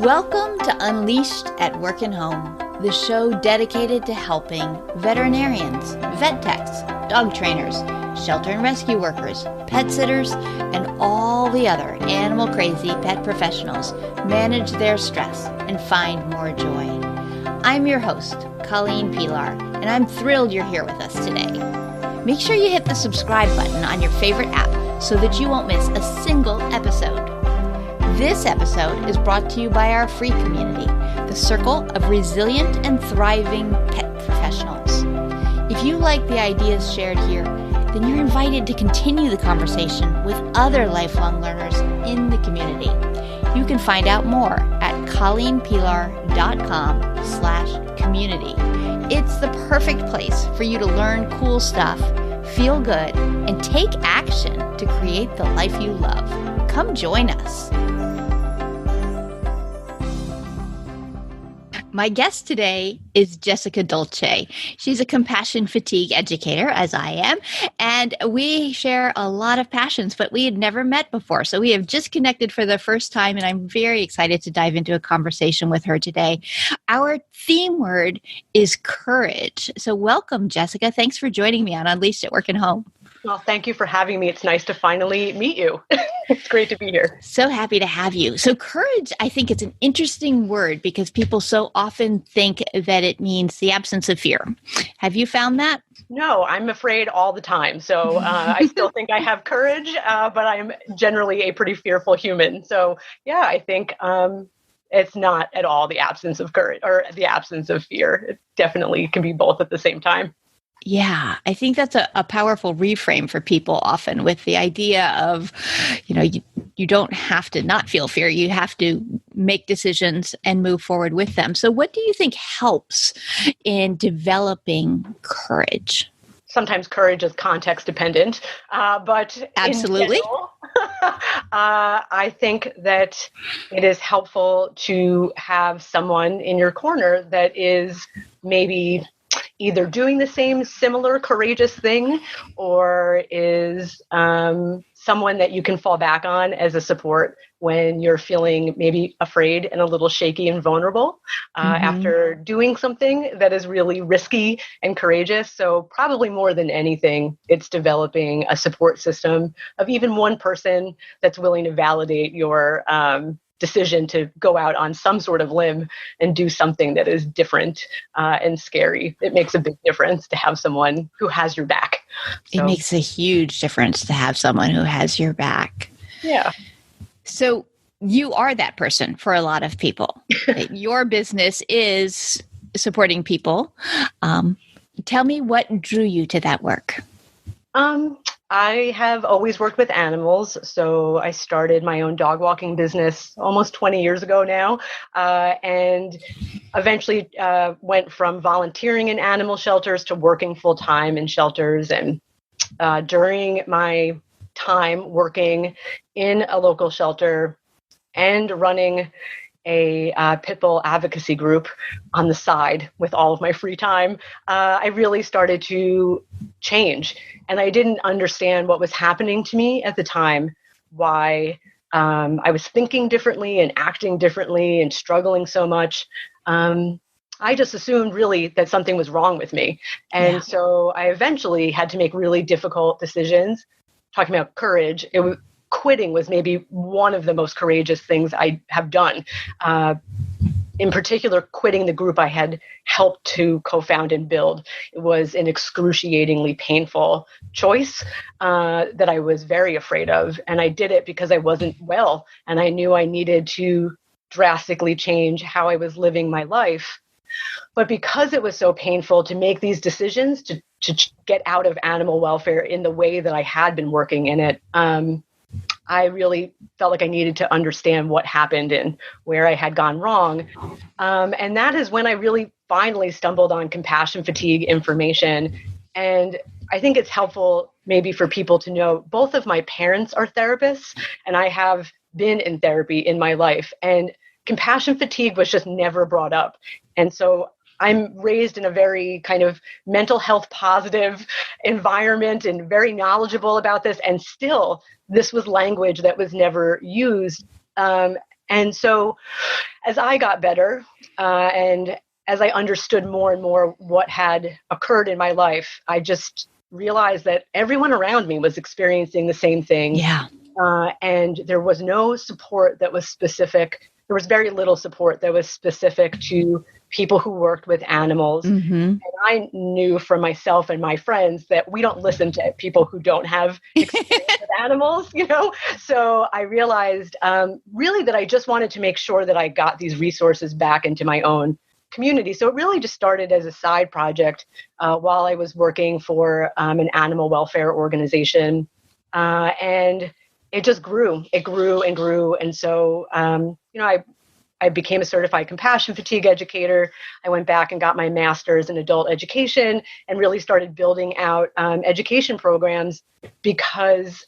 Welcome to Unleashed at Work and Home, the show dedicated to helping veterinarians, vet techs, dog trainers, shelter and rescue workers, pet sitters, and all the other animal-crazy pet professionals manage their stress and find more joy. I'm your host, Colleen Pilar, and I'm thrilled you're here with us today. Make sure you hit the subscribe button on your favorite app so that you won't miss a single episode. This episode is brought to you by our free community, the Circle of Resilient and Thriving Pet Professionals. If you like the ideas shared here, then you're invited to continue the conversation with other lifelong learners in the community. You can find out more at colleenpilar.com/community. It's the perfect place for you to learn cool stuff, feel good, and take action to create the life you love. Come join us. My guest today is Jessica Dolce. She's a compassion fatigue educator, as I am, and we share a lot of passions, but we had never met before. So we have just connected for the first time, and I'm very excited to dive into a conversation with her today. Our theme word is courage. So welcome, Jessica. Thanks for joining me on Unleashed at Work and Home. Well, thank you for having me. It's nice to finally meet you. It's great to be here. So happy to have you. So courage, I think it's an interesting word because people so often think that it means the absence of fear. Have you found that? No, I'm afraid all the time. So I still think I have courage, but I'm generally a pretty fearful human. So yeah, I think it's not at all the absence of courage or the absence of fear. It definitely can be both at the same time. Yeah, I think that's a powerful reframe for people often with the idea of, you don't have to not feel fear. You have to make decisions and move forward with them. So what do you think helps in developing courage? Sometimes courage is context dependent, but absolutely. In general, I think that it is helpful to have someone in your corner that is maybe either doing the same similar courageous thing or is someone that you can fall back on as a support when you're feeling maybe afraid and a little shaky and vulnerable after doing something that is really risky and courageous. So probably more than anything, it's developing a support system of even one person that's willing to validate your decision to go out on some sort of limb and do something that is different and scary. It makes a big difference to have someone who has your back. So, it makes a huge difference to have someone who has your back. Yeah. So you are that person for a lot of people. Your business is supporting people. Tell me what drew you to that work. I have always worked with animals, so I started my own dog walking business almost 20 years ago now, and eventually went from volunteering in animal shelters to working full-time in shelters. And during my time working in a local shelter and running a pit bull advocacy group on the side with all of my free time, I really started to change. And I didn't understand what was happening to me at the time, why I was thinking differently and acting differently and struggling so much. I just assumed really that something was wrong with me. And so I eventually had to make really difficult decisions. Talking about courage, quitting was maybe one of the most courageous things I have done. In particular, quitting the group I had helped to co-found and build. It was an excruciatingly painful choice that I was very afraid of. And I did it because I wasn't well. And I knew I needed to drastically change how I was living my life. But because it was so painful to make these decisions to get out of animal welfare in the way that I had been working in it, I really felt like I needed to understand what happened and where I had gone wrong. And that is when I really finally stumbled on compassion fatigue information. And I think it's helpful maybe for people to know both of my parents are therapists, and I have been in therapy in my life. And compassion fatigue was just never brought up. And so I'm raised in a very kind of mental health positive environment and very knowledgeable about this. And still, this was language that was never used. And so as I got better and as I understood more and more what had occurred in my life, I just realized that everyone around me was experiencing the same thing. Yeah. And there was no support that was specific. There was very little support that was specific to people who worked with animals. Mm-hmm. And I knew from myself and my friends that we don't listen to people who don't have experience with animals, So I realized really that I just wanted to make sure that I got these resources back into my own community. So it really just started as a side project while I was working for an animal welfare organization. And it just grew. It grew and grew. And so, I became a certified compassion fatigue educator. I went back and got my master's in adult education and really started building out education programs, because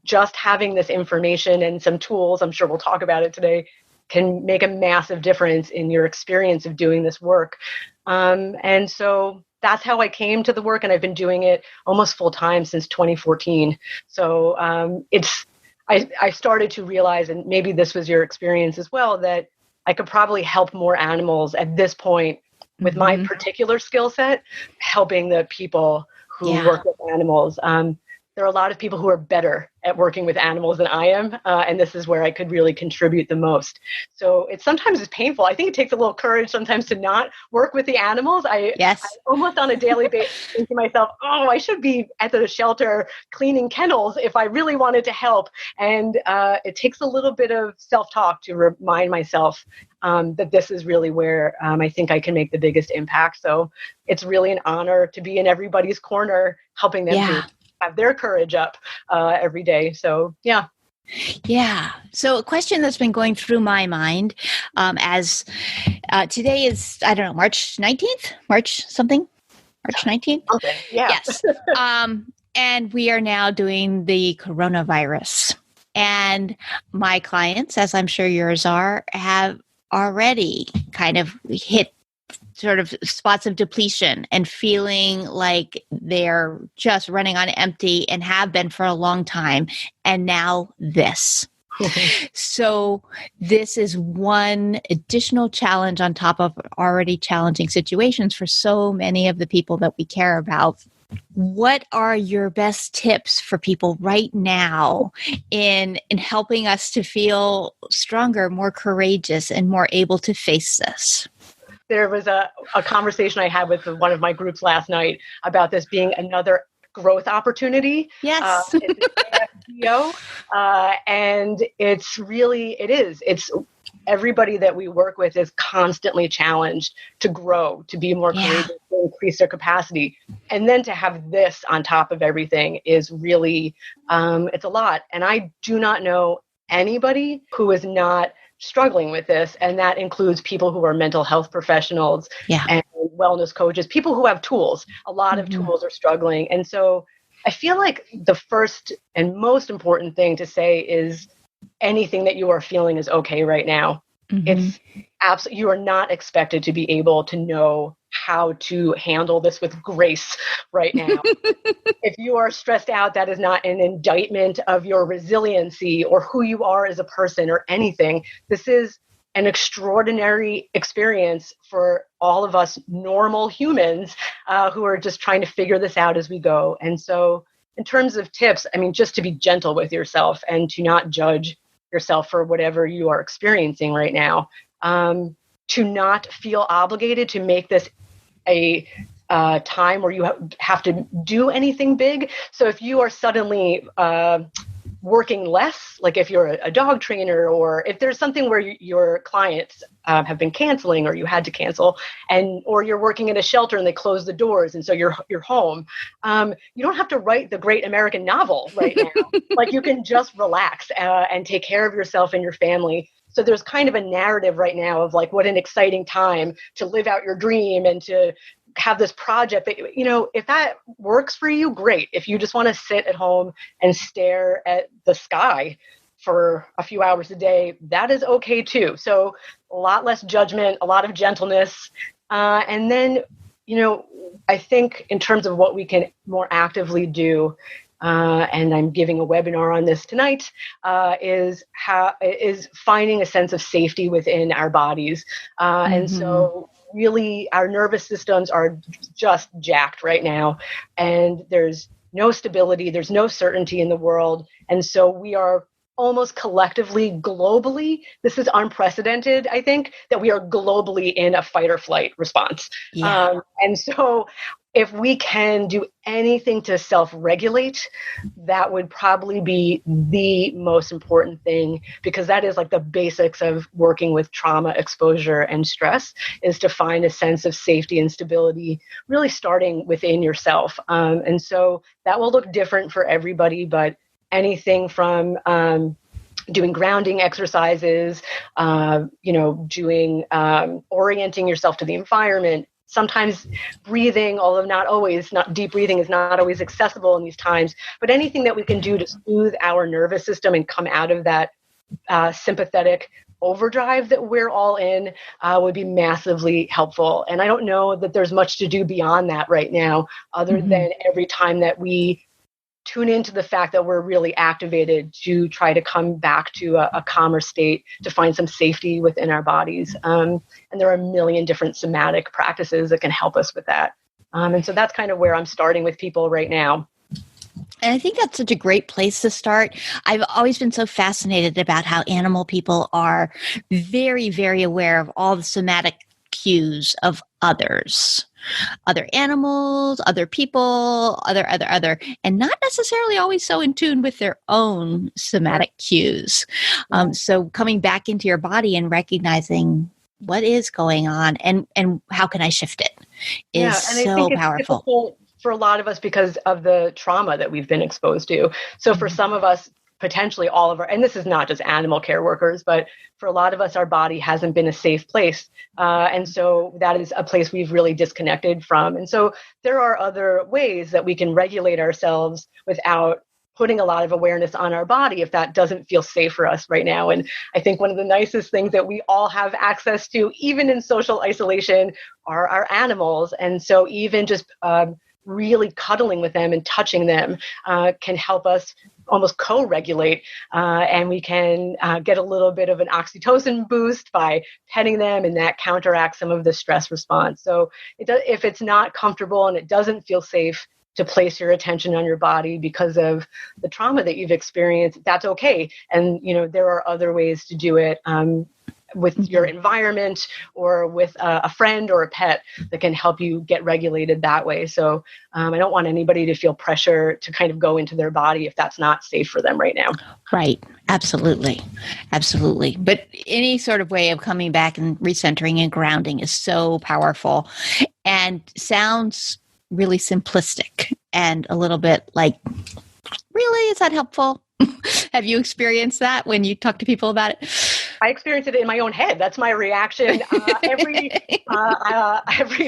just having this information and some tools, I'm sure we'll talk about it today, can make a massive difference in your experience of doing this work. And so that's how I came to the work, and I've been doing it almost full time since 2014. So I started to realize, and maybe this was your experience as well, that I could probably help more animals at this point with my particular skill set, helping the people who work with animals. There are a lot of people who are better at working with animals than I am, and this is where I could really contribute the most. So sometimes it's painful. I think it takes a little courage sometimes to not work with the animals. I almost on a daily basis think to myself, oh, I should be at the shelter cleaning kennels if I really wanted to help. And it takes a little bit of self-talk to remind myself that this is really where I think I can make the biggest impact. So it's really an honor to be in everybody's corner, helping them to have their courage up every day. So, yeah. Yeah. So a question that's been going through my mind as today is, I don't know, March 19th? March 19th? Okay. Yeah. Yes. And we are now doing the coronavirus. And my clients, as I'm sure yours are, have already kind of hit sort of spots of depletion and feeling like they're just running on empty and have been for a long time. And now this. So this is one additional challenge on top of already challenging situations for so many of the people that we care about. What are your best tips for people right now in helping us to feel stronger, more courageous, and more able to face this? There was a conversation I had with one of my groups last night about this being another growth opportunity. Yes. It's and it is. It's everybody that we work with is constantly challenged to grow, to be more courageous, to increase their capacity. And then to have this on top of everything is really, it's a lot. And I do not know anybody who is not struggling with this, and that includes people who are mental health professionals and wellness coaches, people who have tools. A lot of tools are struggling. And so I feel like the first and most important thing to say is anything that you are feeling is okay right now. It's absolutely, you are not expected to be able to know how to handle this with grace right now. If you are stressed out, that is not an indictment of your resiliency or who you are as a person or anything. This is an extraordinary experience for all of us normal humans who are just trying to figure this out as we go. And so in terms of tips, I mean, just to be gentle with yourself and to not judge yourself for whatever you are experiencing right now, to not feel obligated to make this a time where you have to do anything big. So if you are suddenly working less, like if you're a dog trainer, or if there's something where your clients have been canceling or you had to cancel, or you're working in a shelter and they close the doors and so you're home, you don't have to write the great American novel right now. Like you can just relax and take care of yourself and your family. So there's kind of a narrative right now of like, what an exciting time to live out your dream and to have this project that, if that works for you, great. If you just want to sit at home and stare at the sky for a few hours a day, that is okay too. So a lot less judgment, a lot of gentleness. And then, I think in terms of what we can more actively do, and I'm giving a webinar on this tonight, is finding a sense of safety within our bodies. And so really our nervous systems are just jacked right now, and there's no stability, there's no certainty in the world. And so we are almost collectively, globally, this is unprecedented, I think, that we are globally in a fight or flight response. And so if we can do anything to self-regulate, that would probably be the most important thing, because that is like the basics of working with trauma, exposure, and stress, is to find a sense of safety and stability, really starting within yourself. And so that will look different for everybody, but anything from doing grounding exercises, doing orienting yourself to the environment, sometimes breathing, although not deep breathing is not always accessible in these times, but anything that we can do to soothe our nervous system and come out of that sympathetic overdrive that we're all in would be massively helpful. And I don't know that there's much to do beyond that right now, other than every time that we tune into the fact that we're really activated to try to come back to a calmer state, to find some safety within our bodies. And there are a million different somatic practices that can help us with that. And so that's kind of where I'm starting with people right now. And I think that's such a great place to start. I've always been so fascinated about how animal people are very, very aware of all the somatic cues of others. Other animals, other people, other, and not necessarily always so in tune with their own somatic cues. So coming back into your body and recognizing what is going on and how can I shift it is so powerful. It's difficult for a lot of us because of the trauma that we've been exposed to. So for some of us, potentially all of our, and this is not just animal care workers, but for a lot of us, our body hasn't been a safe place. And so that is a place we've really disconnected from. And so there are other ways that we can regulate ourselves without putting a lot of awareness on our body if that doesn't feel safe for us right now. And I think one of the nicest things that we all have access to, even in social isolation, are our animals. And so even just really cuddling with them and touching them can help us almost co-regulate, and we can get a little bit of an oxytocin boost by petting them, and that counteracts some of the stress response. So if it's not comfortable and it doesn't feel safe to place your attention on your body because of the trauma that you've experienced, that's okay. And there are other ways to do it with your environment or with a friend or a pet that can help you get regulated that way. So I don't want anybody to feel pressure to kind of go into their body if that's not safe for them right now. Right. Absolutely. Absolutely. But any sort of way of coming back and recentering and grounding is so powerful and sounds really simplistic and a little bit like, really, is that helpful? Have you experienced that when you talk to people about it? I experience it in my own head. That's my reaction. Every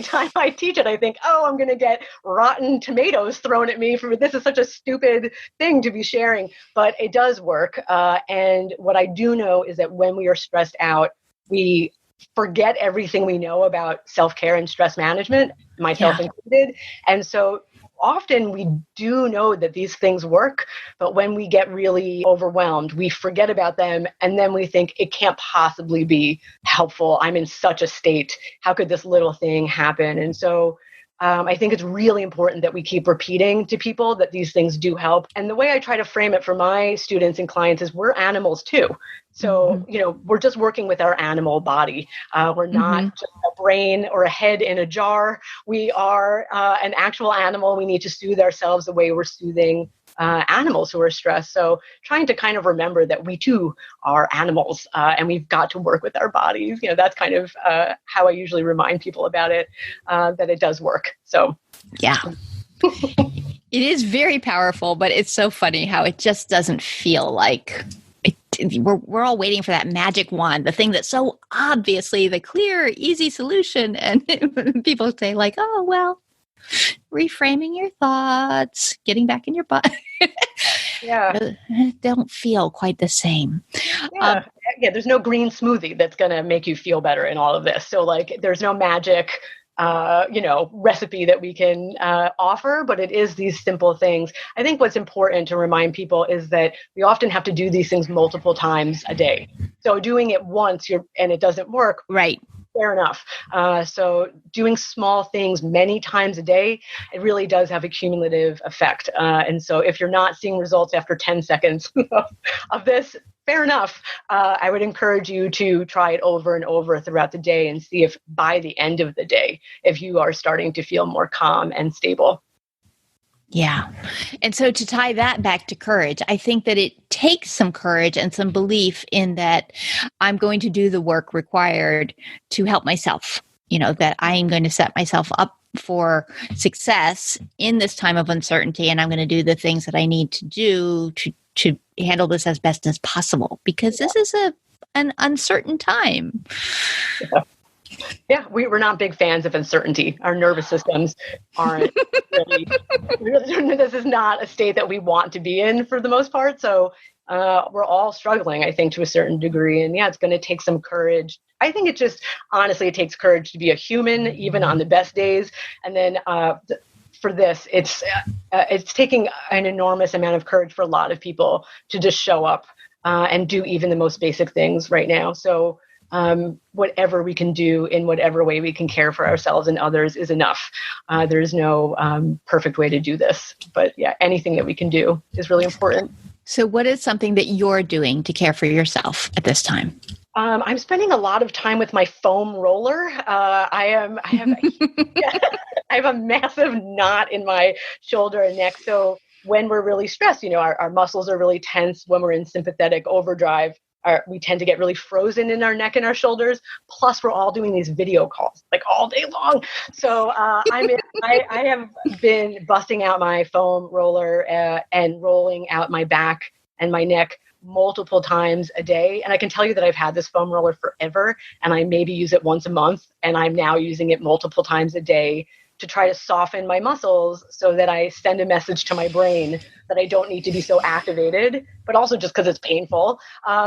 time I teach it, I think, I'm going to get rotten tomatoes thrown at me for this is such a stupid thing to be sharing. But it does work. And what I do know is that when we are stressed out, we forget everything we know about self-care and stress management, myself included. And so often we do know that these things work, but when we get really overwhelmed, we forget about them. And then we think it can't possibly be helpful. I'm in such a state. How could this little thing happen? And so I think it's really important that we keep repeating to people that these things do help. And the way I try to frame it for my students and clients is we're animals too. So, we're just working with our animal body. We're not just a brain or a head in a jar. We are an actual animal. We need to soothe ourselves the way we're soothing animals who are stressed. So trying to kind of remember that we too are animals and we've got to work with our bodies. That's kind of how I usually remind people about it, that it does work. So, yeah. It is very powerful, but it's so funny how it just doesn't feel like we're all waiting for that magic wand, the thing that's so obviously the clear, easy solution. And people say like, reframing your thoughts, getting back in your butt. Don't feel quite the same. There's no green smoothie that's going to make you feel better in all of this. So there's no magic recipe that we can offer, but it is these simple things. I think what's important to remind people is that we often have to do these things multiple times a day. So doing it once and it doesn't work. Right. Fair enough. So doing small things many times a day, it really does have a cumulative effect. And so if you're not seeing results after 10 seconds of this, fair enough. I would encourage you to try it over and over throughout the day and see if by the end of the day, if you are starting to feel more calm and stable. Yeah. And so to tie that back to courage, I think that it takes some courage and some belief in that I'm going to do the work required to help myself, that I am going to set myself up for success in this time of uncertainty. And I'm going to do the things that I need to do to handle this as best as possible, because this is an uncertain time. Yeah, we're not big fans of uncertainty. Our nervous systems aren't really, this is not a state that we want to be in for the most part. So we're all struggling, I think, to a certain degree. And yeah, it's going to take some courage. I think honestly, it takes courage to be a human, even on the best days. And then for this, it's taking an enormous amount of courage for a lot of people to just show up and do even the most basic things right now. So whatever we can do in whatever way we can care for ourselves and others is enough. There's no perfect way to do this, but yeah, anything that we can do is really important. So what is something that you're doing to care for yourself at this time? I'm spending a lot of time with my foam roller. I have a massive knot in my shoulder and neck. So when we're really stressed, our muscles are really tense. When we're in sympathetic overdrive, we tend to get really frozen in our neck and our shoulders. Plus, we're all doing these video calls like all day long. So I have been busting out my foam roller and rolling out my back and my neck multiple times a day. And I can tell you that I've had this foam roller forever, and I maybe use it once a month, and I'm now using it multiple times a day to try to soften my muscles so that I send a message to my brain that I don't need to be so activated, but also just because it's painful.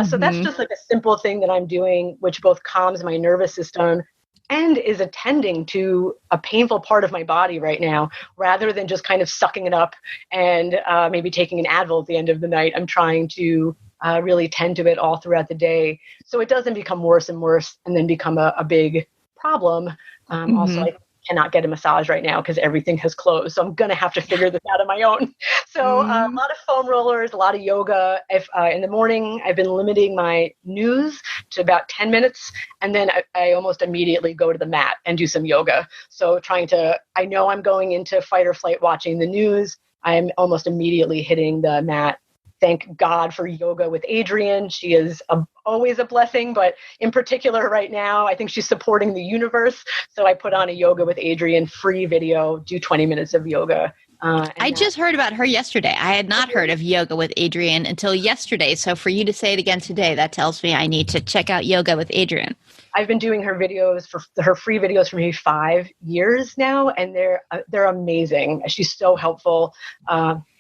So that's just like a simple thing that I'm doing, which both calms my nervous system and is attending to a painful part of my body right now, rather than just kind of sucking it up and maybe taking an Advil at the end of the night. I'm trying to really tend to it all throughout the day so it doesn't become worse and worse and then become a big problem. Also, I cannot get a massage right now because everything has closed. So I'm going to have to figure this out on my own. So a lot of foam rollers, a lot of yoga. If in the morning, I've been limiting my news to about 10 minutes. And then I almost immediately go to the mat and do some yoga. So I know I'm going into fight or flight watching the news. I'm almost immediately hitting the mat. Thank God for yoga with Adrienne. She is always a blessing, but in particular right now, I think she's supporting the universe. So I put on a yoga with Adrienne free video, do 20 minutes of yoga. I just heard about her yesterday. I had not heard of yoga with Adrienne until yesterday. So for you to say it again today, that tells me I need to check out yoga with Adrienne. I've been doing her videos her free videos for maybe 5 years now, and they're amazing. She's so helpful.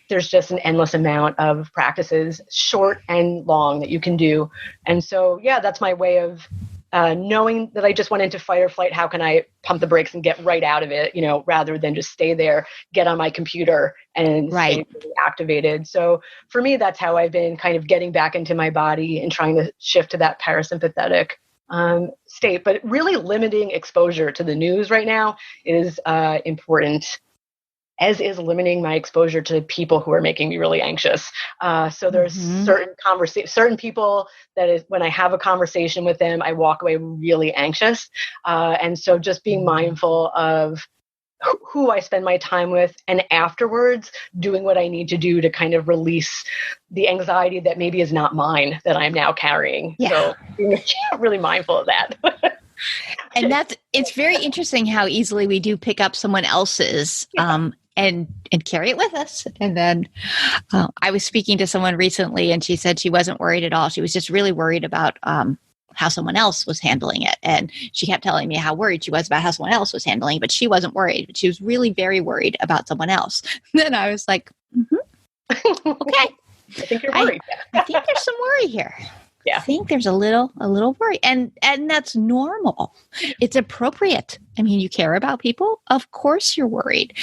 There's just an endless amount of practices, short and long, that you can do. And so, yeah, that's my way of knowing that I just went into fight or flight. How can I pump the brakes and get right out of it, rather than just stay there, get on my computer and stay really activated. So for me, that's how I've been kind of getting back into my body and trying to shift to that parasympathetic state. But really limiting exposure to the news right now is important, as is limiting my exposure to people who are making me really anxious. So there's certain people that is, when I have a conversation with them, I walk away really anxious. And so just being mindful of who I spend my time with, and afterwards doing what I need to do to kind of release the anxiety that maybe is not mine that I'm now carrying. Yeah. So being really mindful of that. And it's very interesting how easily we do pick up someone else's and carry it with us. And then I was speaking to someone recently, and she said she wasn't worried at all. She was just really worried about how someone else was handling it. And she kept telling me how worried she was about how someone else was handling it, but she wasn't worried. But she was really very worried about someone else. And then I was like, okay. I think you're worried. I think there's some worry here. Yeah. I think there's a little worry, and that's normal. It's appropriate I mean, you care about people. Of course you're worried.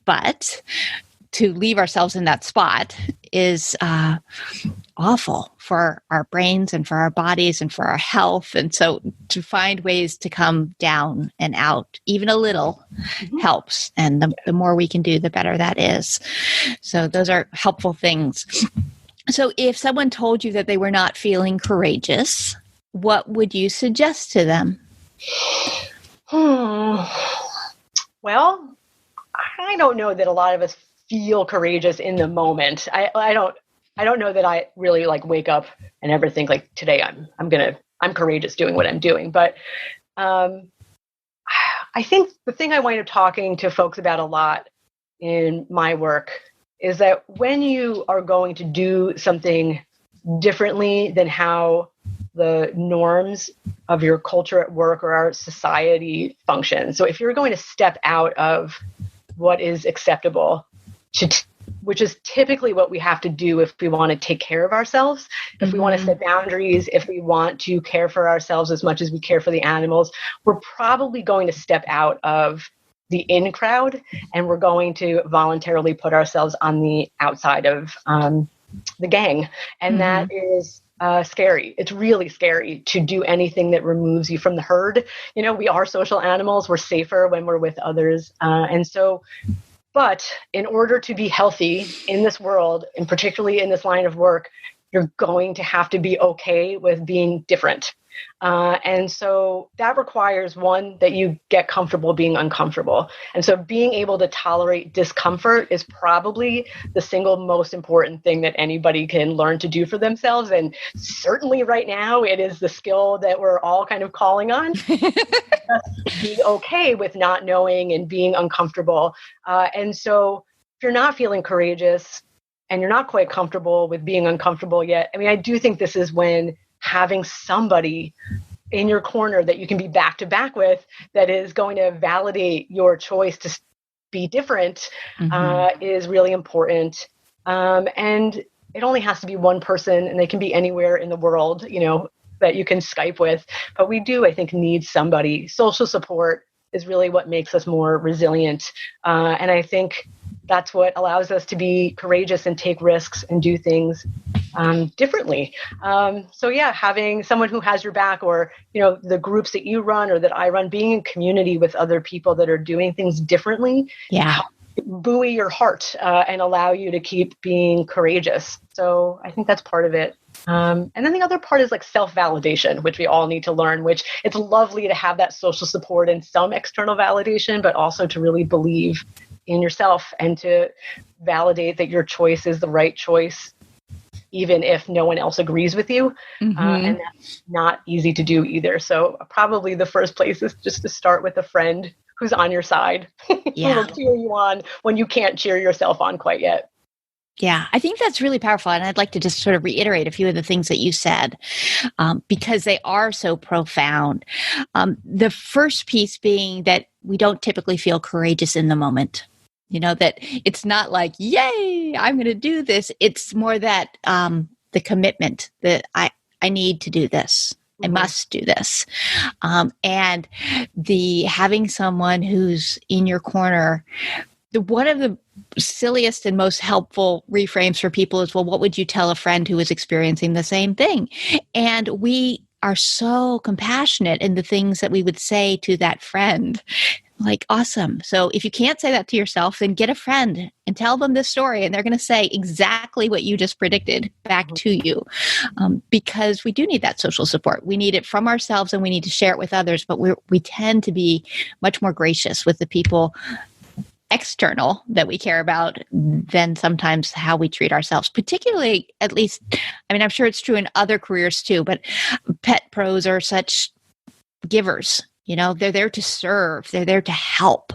But to leave ourselves in that spot is awful for our brains and for our bodies and for our health. And so to find ways to come down and out, even a little, helps. And the more we can do, the better that is. So those are helpful things. So if someone told you that they were not feeling courageous, what would you suggest to them? Well, I don't know that a lot of us feel courageous in the moment. I don't know that I really like wake up and ever think like today I'm courageous doing what I'm doing. But I think the thing I wind up talking to folks about a lot in my work is that when you are going to do something differently than how the norms of your culture at work or our society function. So if you're going to step out of what is acceptable, which is typically what we have to do if we want to take care of ourselves, if we want to set boundaries, if we want to care for ourselves as much as we care for the animals, we're probably going to step out of the in crowd, and we're going to voluntarily put ourselves on the outside of the gang. And that is scary. It's really scary to do anything that removes you from the herd. You know, we are social animals. We're safer when we're with others. But in order to be healthy in this world, and particularly in this line of work, you're going to have to be okay with being different. And so that requires, one, that you get comfortable being uncomfortable. And so being able to tolerate discomfort is probably the single most important thing that anybody can learn to do for themselves. And certainly right now, it is the skill that we're all kind of calling on. Be okay with not knowing and being uncomfortable. And so if you're not feeling courageous and you're not quite comfortable with being uncomfortable yet, I mean, I do think this is when having somebody in your corner that you can be back to back with that is going to validate your choice to be different is really important. And it only has to be one person, and they can be anywhere in the world, you know, that you can Skype with. But we do, I think, need somebody. Social support is really what makes us more resilient. And I think that's what allows us to be courageous and take risks and do things differently. So yeah, having someone who has your back, or, you know, the groups that you run or that I run, being in community with other people that are doing things differently, buoy your heart and allow you to keep being courageous. So I think that's part of it. And then the other part is like self-validation, which we all need to learn, which it's lovely to have that social support and some external validation, but also to really believe in yourself and to validate that your choice is the right choice, even if no one else agrees with you. And that's not easy to do either. So probably the first place is just to start with a friend who's on your side, who will cheer you on when you can't cheer yourself on quite yet. Yeah, I think that's really powerful. And I'd like to just sort of reiterate a few of the things that you said, because they are so profound. The first piece being that we don't typically feel courageous in the moment. You know, that it's not like, yay, I'm going to do this. It's more that the commitment that I need to do this. I must do this. And the having someone who's in your corner. One of the silliest and most helpful reframes for people is, well, what would you tell a friend who is experiencing the same thing? And we are so compassionate in the things that we would say to that friend. Like, awesome. So if you can't say that to yourself, then get a friend and tell them this story. And they're going to say exactly what you just predicted back to you. Because we do need that social support. We need it from ourselves and we need to share it with others. But we tend to be much more gracious with the people external that we care about than sometimes how we treat ourselves, particularly, at least, I mean, I'm sure it's true in other careers too, but pet pros are such givers. You know, they're there to serve, they're there to help.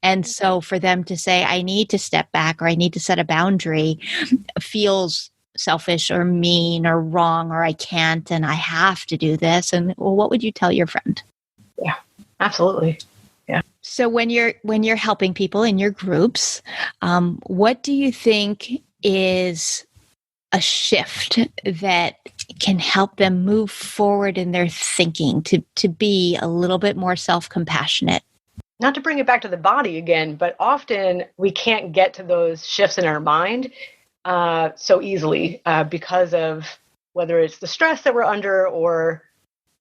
And so for them to say, I need to step back or I need to set a boundary feels selfish or mean or wrong, or I can't and I have to do this. And well, what would you tell your friend? Yeah, absolutely. Yeah. So when you're helping people in your groups, what do you think is a shift that can help them move forward in their thinking to be a little bit more self-compassionate? Not to bring it back to the body again, but often we can't get to those shifts in our mind so easily because of whether it's the stress that we're under or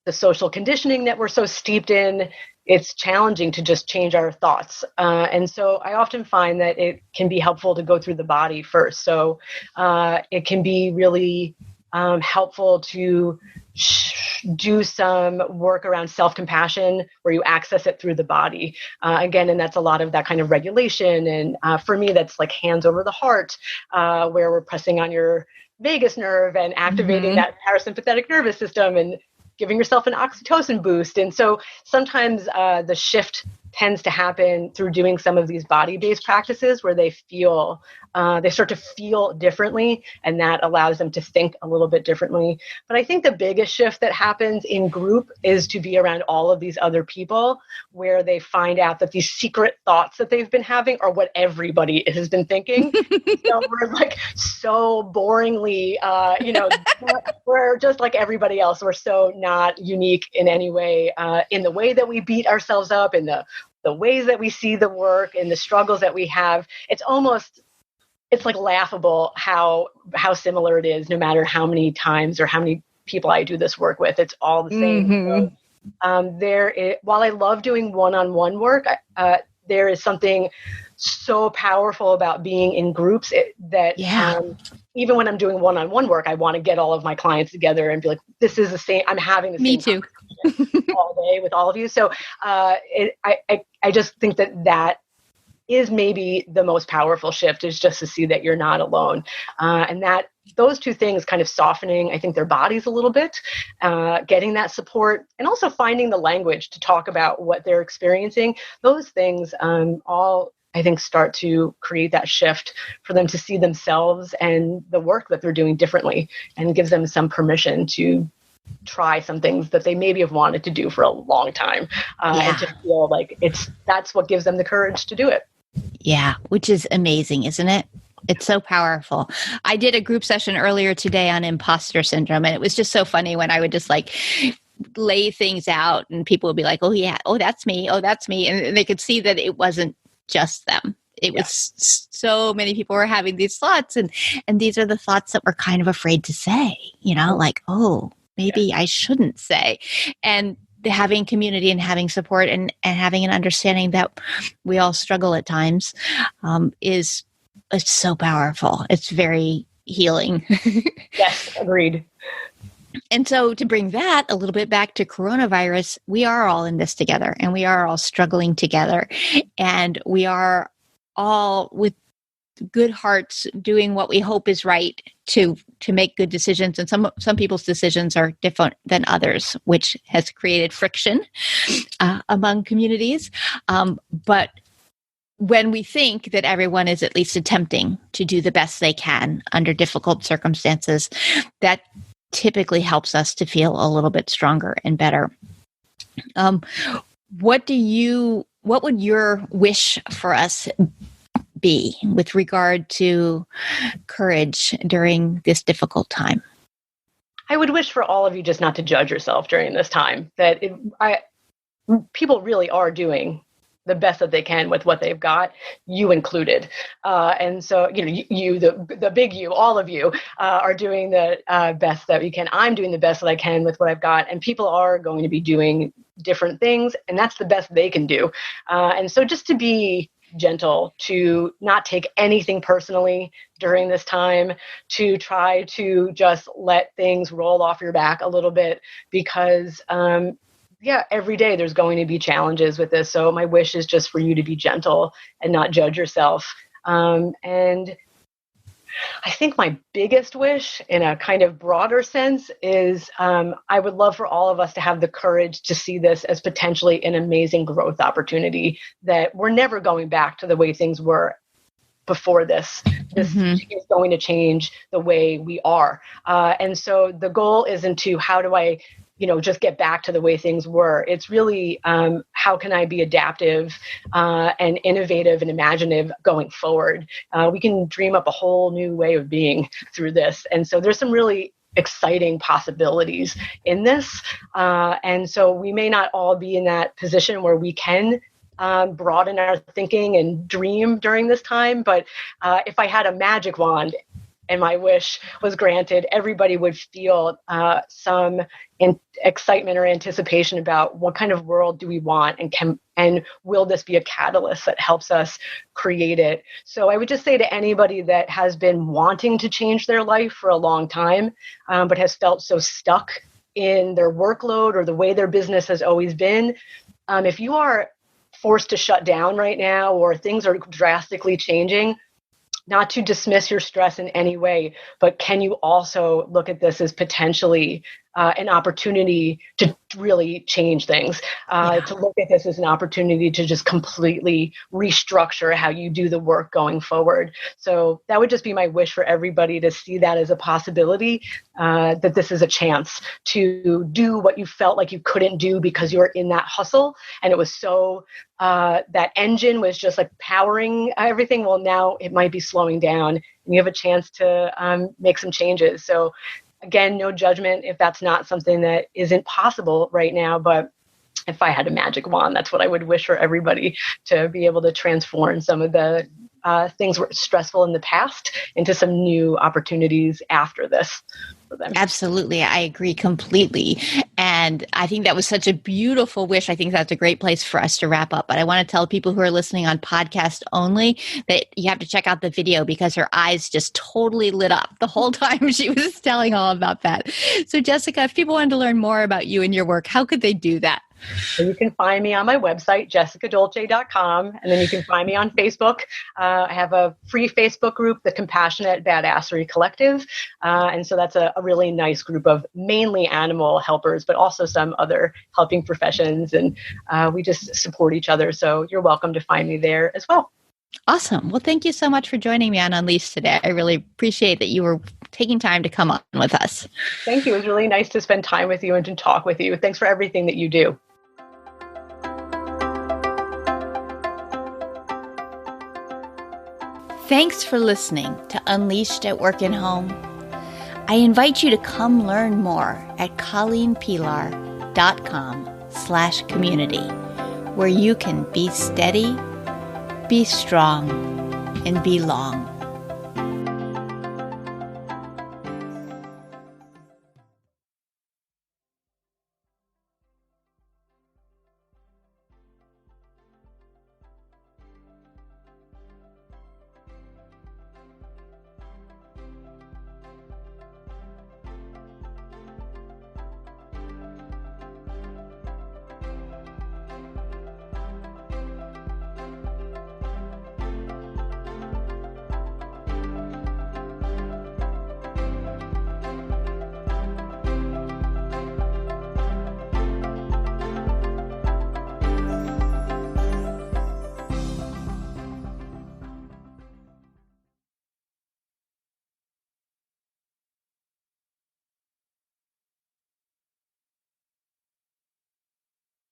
the social conditioning that we're so steeped in. It's challenging to just change our thoughts. And so I often find that it can be helpful to go through the body first. So it can be really helpful to do some work around self-compassion where you access it through the body. Again, and that's a lot of that kind of regulation. And for me, that's like hands over the heart, where we're pressing on your vagus nerve and activating that parasympathetic nervous system and giving yourself an oxytocin boost. And so sometimes the shift tends to happen through doing some of these body-based practices where they start to feel differently, and that allows them to think a little bit differently. But I think the biggest shift that happens in group is to be around all of these other people, where they find out that these secret thoughts that they've been having are what everybody has been thinking. So we're like so boringly, we're just like everybody else. We're so not unique in any way, in the way that we beat ourselves up, in the ways that we see the work and the struggles that we have. It's like laughable how similar it is, no matter how many times or how many people I do this work with. It's all the same. So, while I love doing one-on-one work, there is something so powerful about being in groups that even when I'm doing one-on-one work, I want to get all of my clients together and be like, this is the same, I'm having the Me same too. all day with all of you. So I just think that is maybe the most powerful shift, is just to see that you're not alone. And that those two things kind of softening, I think, their bodies a little bit, getting that support, and also finding the language to talk about what they're experiencing. Those things all, I think, start to create that shift for them to see themselves and the work that they're doing differently, and gives them some permission to try some things that they maybe have wanted to do for a long time, and to feel like that's what gives them the courage to do it. Yeah, which is amazing, isn't it? It's so powerful. I did a group session earlier today on imposter syndrome, and it was just so funny when I would just like lay things out and people would be like, oh yeah, oh that's me, oh that's me. And they could see that it wasn't just them. It was so many people were having these thoughts, and these are the thoughts that we're kind of afraid to say, like, oh, maybe I shouldn't say. And having community and having support and having an understanding that we all struggle at times is so powerful. It's very healing. Yes, agreed. And so to bring that a little bit back to coronavirus, we are all in this together, and we are all struggling together, and we are all with good hearts doing what we hope is right to make good decisions. And some people's decisions are different than others, which has created friction among communities. But when we think that everyone is at least attempting to do the best they can under difficult circumstances, that typically helps us to feel a little bit stronger and better. What would your wish for us be with regard to courage during this difficult time? I would wish for all of you just not to judge yourself during this time, that people really are doing the best that they can with what they've got, you included. And so, you, the big you, all of you are doing the best that we can. I'm doing the best that I can with what I've got, and people are going to be doing different things, and that's the best they can do. And so just to be gentle, to not take anything personally during this time, to try to just let things roll off your back a little bit, because every day there's going to be challenges with this. So my wish is just for you to be gentle and not judge yourself. And I think my biggest wish, in a kind of broader sense, is I would love for all of us to have the courage to see this as potentially an amazing growth opportunity, that we're never going back to the way things were before this. This is going to change the way we are. And so the goal isn't to, how do I just get back to the way things were. It's really how can I be adaptive and innovative and imaginative going forward? We can dream up a whole new way of being through this. And so there's some really exciting possibilities in this. And so we may not all be in that position where we can broaden our thinking and dream during this time. But if I had a magic wand and my wish was granted, everybody would feel some excitement or anticipation about what kind of world do we want, and will this be a catalyst that helps us create it? So I would just say to anybody that has been wanting to change their life for a long time, but has felt so stuck in their workload or the way their business has always been, if you are forced to shut down right now or things are drastically changing, not to dismiss your stress in any way, but can you also look at this as potentially an opportunity to really change things, to look at this as an opportunity to just completely restructure how you do the work going forward. So that would just be my wish for everybody to see that as a possibility, that this is a chance to do what you felt like you couldn't do because you were in that hustle. And it was so, that engine was just like powering everything. Well, now it might be slowing down and you have a chance to make some changes. So again, no judgment if that's not something that isn't possible right now, but if I had a magic wand, that's what I would wish for everybody, to be able to transform some of the things were stressful in the past into some new opportunities after this for them. Absolutely. I agree completely. And I think that was such a beautiful wish. I think that's a great place for us to wrap up. But I want to tell people who are listening on podcast only that you have to check out the video, because her eyes just totally lit up the whole time she was telling all about that. So Jessica, if people wanted to learn more about you and your work, how could they do that? So you can find me on my website, jessicadolce.com, and then you can find me on Facebook. I have a free Facebook group, the Compassionate Badassery Collective. And so that's a really nice group of mainly animal helpers, but also some other helping professions. And we just support each other. So you're welcome to find me there as well. Awesome. Well, thank you so much for joining me on Unleashed today. I really appreciate that you were taking time to come on with us. Thank you. It was really nice to spend time with you and to talk with you. Thanks for everything that you do. Thanks for listening to Unleashed at Work and Home. I invite you to come learn more at colleenpilar.com/community, where you can be steady, be strong, and be long.